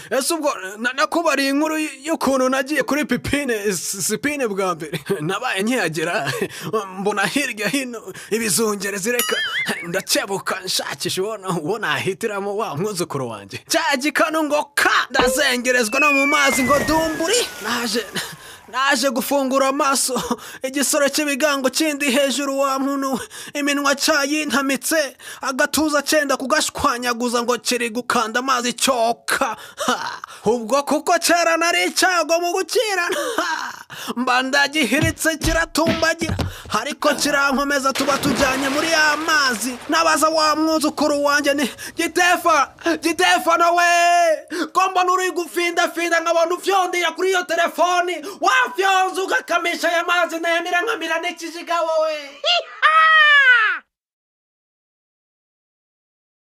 ese ubwo nakubariye inkuru y'ukuntu nagiye kuri sipine bwa mbere nabaye nkihagera mbona hirya hino ibizungere zireka ndakebuka nshakisha ubona ahitiramo wa mwuzukuru wanjye cya gikanu ngo ndazengerezwa no mu mazi ngo dumburi naje gufungura amaso igisoro cy'ibigango kindi hejuru wa muntu iminwa cyayintamitse agatuza cenda kugashwanyaguza ngo kiri gukanda amazi cyoka ubwo kuko kera nari icyago mu gukirana mba ndagihiritse kiratumbagira ariko kirankomeza tuba tujyanye muri ya mazi nabaza wa mwuzukuru wanjye ni Gitefa nawe ko mbona uri gufindafinda nkabona ufyondera kuri iyo telefoni wafyonze ugakamisha aya mazi nayamira nkamira n'ikijiga wowe